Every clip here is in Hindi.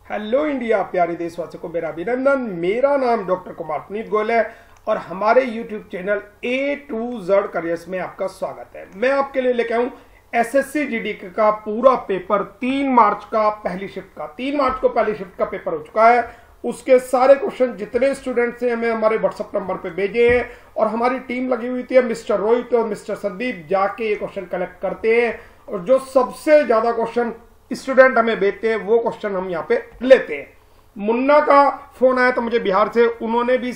हेलो इंडिया, प्यारे देशवासियों को मेरा अभिनंदन। मेरा नाम डॉक्टर कुमार पुनीत गोयल है और हमारे YouTube channel A to Z careers में आपका स्वागत है। मैं आपके लिए लेके आऊं एसएससी जीडी का पूरा पेपर 3 मार्च का पहली शिफ्ट का। 3 मार्च को पहली शिफ्ट का पेपर हो चुका है। उसके सारे क्वेश्चन जितने स्टूडेंट्स ने हमें हमारे व्हाट्सएप नंबर पे भेजे हैं और हमारी टीम लगी हुई थी, मिस्टर रोहित और मिस्टर संदीप जाके ये क्वेश्चन कलेक्ट करते हैं और जो सबसे ज्यादा क्वेश्चन स्टूडेंट हमें भेजते हैं वो क्वेश्चन हम यहाँ पे लेते हैं। मुन्ना का फोन आया था मुझे बिहार से, उन्होंने भी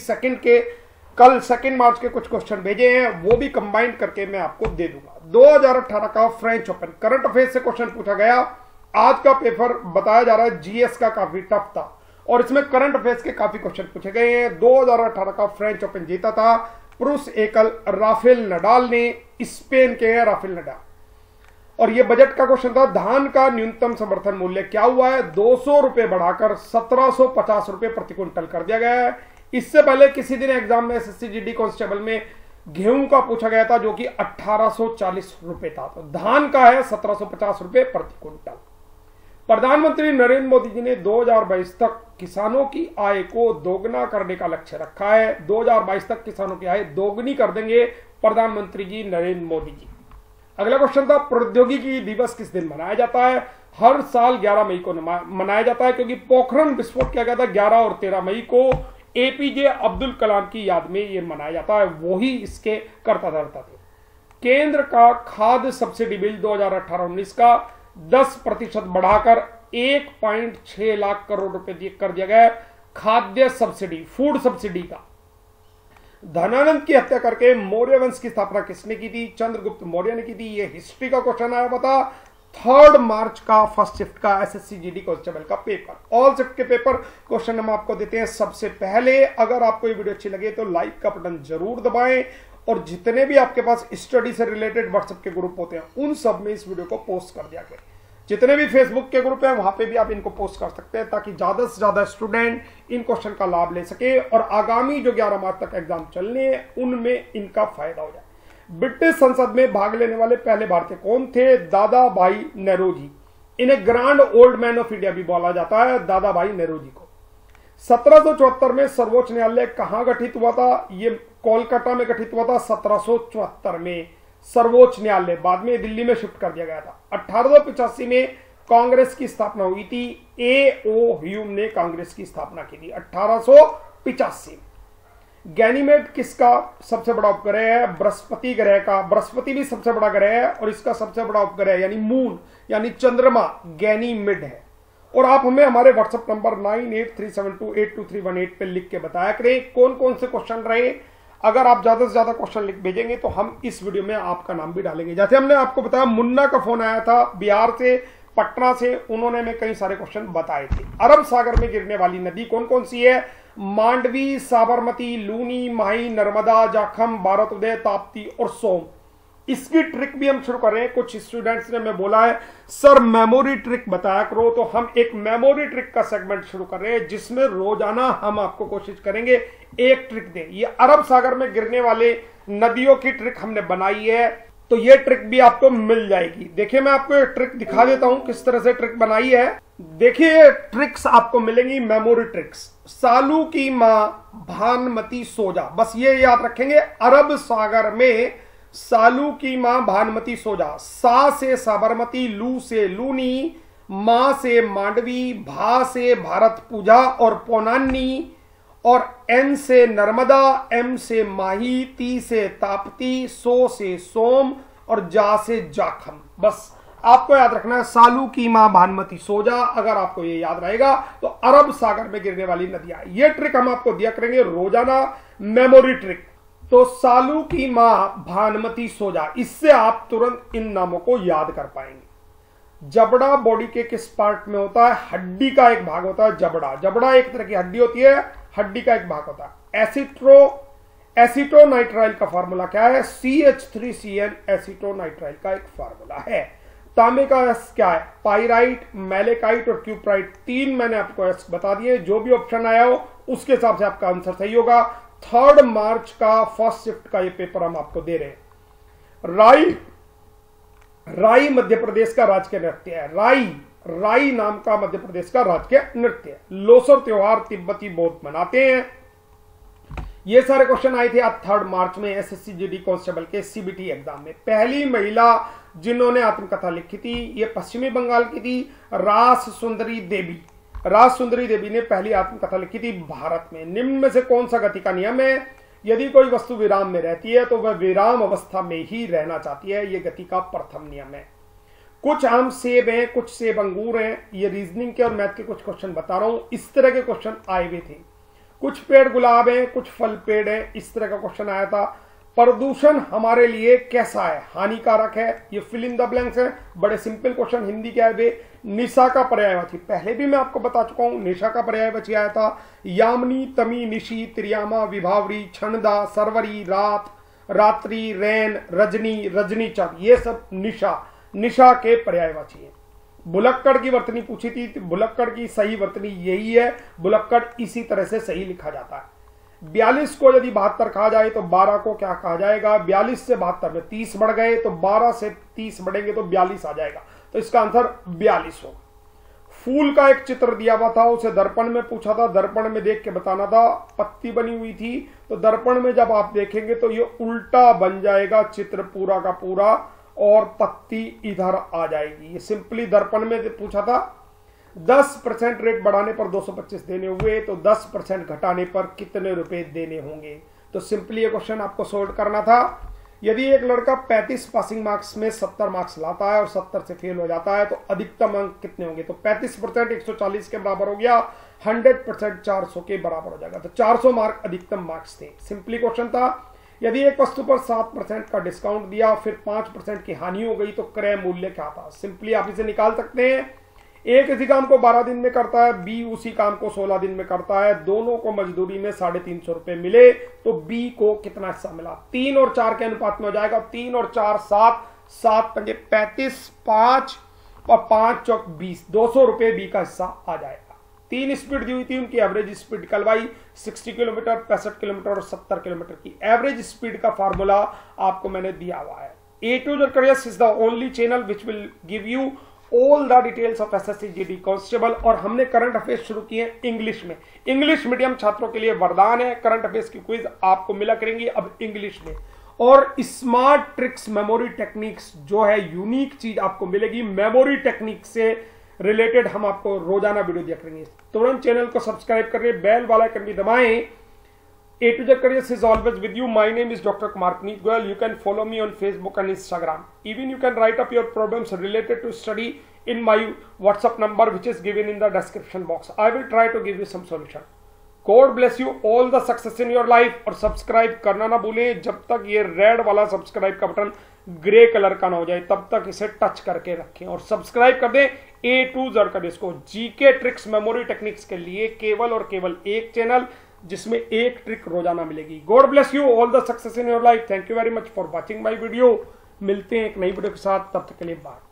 कल 2 मार्च के कुछ क्वेश्चन भेजे हैं, वो भी कंबाइन करके मैं आपको दे दूंगा। 2018 का फ्रेंच ओपन करंट अफेयर्स से क्वेश्चन पूछा गया। आज का पेपर बताया जा रहा है जीएस का काफी टफ था और इसमें करंट अफेयर्स के काफी क्वेश्चन पूछे गए हैं। 2018 का फ्रेंच ओपन जीता था पुरुष एकल राफेल नडाल ने, स्पेन के राफेल नडाल। और ये बजट का क्वेश्चन था, धान का न्यूनतम समर्थन मूल्य क्या हुआ है? 200 रुपए बढ़ाकर 1750 रुपए प्रति क्विंटल कर दिया गया है। इससे पहले किसी दिन एग्जाम में एसएससी जीडी कांस्टेबल में गेहूं का पूछा गया था जो कि 1840 रुपए था। तो धान का है 1750 रुपए प्रति क्विंटल। प्रधानमंत्री नरेंद्र मोदी जी ने 2022 तक किसानों की आय को दोगुना करने का लक्ष्य रखा है। 2022 तक किसानों की आय दोगुनी कर देंगे प्रधानमंत्री जी नरेंद्र मोदी जी। अगला क्वेश्चन था, प्रौद्योगिकी दिवस किस दिन मनाया जाता है? हर साल 11 मई को मनाया जाता है क्योंकि पोखरण विस्फोट किया गया था 11 और 13 मई को। एपीजे अब्दुल कलाम की याद में यह मनाया जाता है, वो ही इसके कर्ता धर्ता थे। केंद्र का खाद्य सब्सिडी बिल 2018-19 का 10% बढ़ाकर 1.6 लाख करोड़ रुपए कर दिया गया। खाद्य सब्सिडी, फूड सब्सिडी का। धनानंद की हत्या करके मौर्य वंश की स्थापना किसने की थी? चंद्रगुप्त मौर्य ने की थी। ये हिस्ट्री का क्वेश्चन आया था 3 मार्च का फर्स्ट शिफ्ट का एसएससी जीडी कांस्टेबल का पेपर। ऑल शिफ्ट के पेपर क्वेश्चन हम आपको देते हैं सबसे पहले। अगर आपको ये वीडियो अच्छी लगे तो लाइक का बटन जरूर दबाएं और जितने भी आपके पास स्टडी से रिलेटेड व्हाट्सएप के ग्रुप होते हैं उन सब में इस वीडियो को पोस्ट कर दिया करें। जितने भी फेसबुक के ग्रुप हैं वहां पे भी आप इनको पोस्ट कर सकते हैं ताकि ज्यादा से ज्यादा स्टूडेंट इन क्वेश्चन का लाभ ले सके और आगामी जो 11 मार्च तक एग्जाम चलने हैं उनमें इनका फायदा हो जाए। ब्रिटिश संसद में भाग लेने वाले पहले भारतीय कौन थे? दादा भाई नेहरूजी। इन्हें grand old man of India भी बोला जाता है, दादा भाई नेहरूजी को। 1774 में सर्वोच्च न्यायालय कहां गठित हुआ था? ये कोलकाता में गठित हुआ था 1774 में सर्वोच्च न्यायालय। बाद में दिल्ली में शिफ्ट कर दिया गया था। 1885 में कांग्रेस की स्थापना हुई थी। A.O. ह्यूम ने कांग्रेस की स्थापना की थी 1885। गैनीमेड किसका सबसे बड़ा उपग्रह है? बृहस्पति ग्रह का। बृहस्पति भी सबसे बड़ा ग्रह है और इसका सबसे बड़ा उपग्रह यानी मून यानी चंद्रमा गैनीमेड है। और आप हमें हमारे व्हाट्सएप नंबर 9837282318 पे लिख के बताया करें कौन कौन से क्वेश्चन रहे। अगर आप ज्यादा से ज्यादा क्वेश्चन लिख भेजेंगे तो हम इस वीडियो में आपका नाम भी डालेंगे। जैसे हमने आपको बताया मुन्ना का फोन आया था बिहार से, पटना से, उन्होंने हमें कई सारे क्वेश्चन बताए थे। अरब सागर में गिरने वाली नदी कौन कौन सी है? मांडवी, साबरमती, लूनी, माही, नर्मदा, जाखम, भारत उदय, ताप्ती और सोम। इसकी ट्रिक भी हम शुरू कर रहे हैं। कुछ स्टूडेंट्स ने हमें बोला है सर मेमोरी ट्रिक बताया करो, तो हम एक मेमोरी ट्रिक का सेगमेंट शुरू कर रहे हैं जिसमें रोजाना हम आपको कोशिश करेंगे एक ट्रिक दें। ये अरब सागर में गिरने वाले नदियों की ट्रिक हमने बनाई है, तो ये ट्रिक भी आपको मिल जाएगी। देखिए मैं आपको एक ट्रिक दिखा देता हूं किस तरह से ट्रिक बनाई है। देखिए ट्रिक्स आपको मिलेंगी, मेमोरी ट्रिक्स। सालू की मां भानुमती सो जा, बस ये याद रखेंगे। अरब सागर में सालू की मां भानुमती सो जा। सा से साबरमती, लू से लूनी, मां से मांडवी, भा से भारत पूजा और पोनानी, और एन से नर्मदा, एम से माही, ती से ताप्ती, सो से सोम और जा से जाखम। बस आपको याद रखना है सालू की मां भानुमती सो जा। अगर आपको ये याद रहेगा तो अरब सागर में गिरने वाली नदियां। ये ट्रिक हम आपको दिया करेंगे रोजाना, मेमोरी ट्रिक। तो सालू की मां भानुमती सो जा, इससे आप तुरंत इन नामों को याद कर पाएंगे। जबड़ा बॉडी के किस पार्ट में होता है? हड्डी का एक भाग होता है जबड़ा। जबड़ा एक तरह की हड्डी होती है, हड्डी का एक भाग होता है। एसिटोनाइट्राइल का फार्मूला क्या है? CH3CN एसिटोनाइट्राइल का एक फार्मूला है। तांबे का एस क्या है? पाइराइट, मैलेकाइट और क्यूप्राइट। 3 मैंने आपको एस बता दिए। जो भी ऑप्शन आया हो उसके हिसाब से आपका आंसर सही होगा। 3 मार्च का फर्स्ट शिफ्ट का ये पेपर हम आपको दे रहे हैं। राई मध्य प्रदेश का राजकीय नृत्य है। राई नाम का मध्य प्रदेश का राज्य नृत्य है। लोसर त्योहार तिब्बती बौद्ध मनाते हैं। ये सारे क्वेश्चन आए थे 3 मार्च में एसएससी जीडी कांस्टेबल के सीबीटी एग्जाम में। पहली महिला जिन्होंने आत्मकथा लिखी थी ये पश्चिमी बंगाल की थी, रास सुंदरी देवी। रास सुंदरी देवी ने पहली आत्मकथा लिखी थी भारत में। निम्न में से कौन सा गति का नियम है? यदि कोई वस्तु विराम में रहती है तो वह विराम अवस्था में ही रहना चाहती है, यह गति का प्रथम नियम है। कुछ आम सेब हैं, कुछ सेब अंगूर हैं। ये रीजनिंग के और मैथ के कुछ क्वेश्चन बता रहा हूं, इस तरह के क्वेश्चन आए हुए थे। कुछ पेड़ गुलाब हैं, कुछ फल पेड़ हैं, इस तरह का क्वेश्चन आया था। प्रदूषण हमारे लिए कैसा है? हानिकारक है। ये फिल इन द ब्लैंक्स है, बड़े सिंपल क्वेश्चन हिंदी के आए हुए। निशा का पर्यायवाची पहले भी मैं आपको बता चुका हूं, निशा का पर्यायवाची आया था। यामिनी, तमी, निशी, त्रियामा, विभावरी, छंदा, सरवरी, रात, रात्रि, रैन, रजनी, रजनीचर, ये सब निशा के पर्यायवाची है। भुलक्कड़ की वर्तनी पूछी थी, भुलक्कड़ की सही वर्तनी यही है। भुलक्कड़ इसी तरह से सही लिखा जाता है। 42 को यदि 72 कहा जाए तो 12 को क्या कहा जाएगा? 42 से 72 में 30 बढ़ गए तो 12 से 30 बढ़ेंगे तो 42 आ जाएगा, तो इसका आंसर 42 होगा। फूल का एक चित्र दिया हुआ था, उसे दर्पण में पूछा था, दर्पण में देख के बताना था। पत्ती बनी हुई थी तो दर्पण में जब आप देखेंगे तो ये उल्टा बन जाएगा चित्र पूरा का पूरा और पत्ती इधर आ जाएगी। ये सिंपली दर्पण में पूछा था। 10% रेट बढ़ाने पर 225 देने हुए तो 10% घटाने पर कितने रुपए देने होंगे? तो सिंपली ये क्वेश्चन आपको सोल्व करना था। यदि एक लड़का 35 पासिंग मार्क्स में 70 मार्क्स लाता है और 70 से फेल हो जाता है तो अधिकतम अंक कितने होंगे? तो 35% 140 के बराबर हो गया, 100% 400 के बराबर हो जाएगा। तो 400 मार्क अधिकतम मार्क्स थे। सिंपली क्वेश्चन था। यदि एक वस्तु पर 7% का डिस्काउंट दिया फिर 5% की हानि हो गई तो क्रय मूल्य क्या था? सिंपली आप इसे निकाल सकते हैं। ए किसी काम को 12 दिन में करता है, बी उसी काम को 16 दिन में करता है, दोनों को मजदूरी में 350 रुपए मिले तो बी को कितना हिस्सा मिला? 3 और 4 के अनुपात में हो जाएगा। 3 और 4 7, 7 पंजे 35, 5 और 5 चौक 20, 200 रुपए बी का हिस्सा आ जाएगा। 3 स्पीड दी हुई थी, उनकी एवरेज स्पीड निकलवाई 60 किलोमीटर, 65 किलोमीटर और 70 किलोमीटर की एवरेज स्पीड का फार्मूला आपको मैंने दिया हुआ है। A2 Z Careers is the only channel which will give you all the details of SSC GD constable. और हमने करंट अफेयर्स शुरू किए हैं इंग्लिश में। इंग्लिश मीडियम छात्रों के लिए वरदान है, करंट अफेयर्स की क्विज आपको मिला करेंगी अब इंग्लिश में। और स्मार्ट ट्रिक्स मेमोरी टेक्निक्स जो है यूनिक चीज आपको मिलेगी, मेमोरी टेक्निक से रिलेटेड हम आपको रोजाना वीडियो दिया करेंगे। तुरंत चैनल को सब्सक्राइब करें, बेल वाला आइकन भी दबाएं। A2 Z Careers is always with you. My name is Dr. Kumar Puneet Goyal. You can follow me on Facebook and Instagram. Even you can write up your problems related to study in my WhatsApp number which is given in the description box. I will try to give you some solution. God bless you. All the success in your life. और सब्सक्राइब करना ना भूलें। जब तक ये रेड वाला सब्सक्राइब का बटन ग्रे कलर का ना हो जाए तब तक इसे टच करके रखें और सब्सक्राइब कर दें A2 Z Careers को। जीके ट्रिक्स मेमोरी टेक्निक्स के लिए केवल और केवल एक चैनल जिसमें एक ट्रिक रोजाना मिलेगी। God bless you, all the success in your life. Thank you very much for watching my video. मिलते हैं एक नई वीडियो के साथ, तब तक के लिए बाय।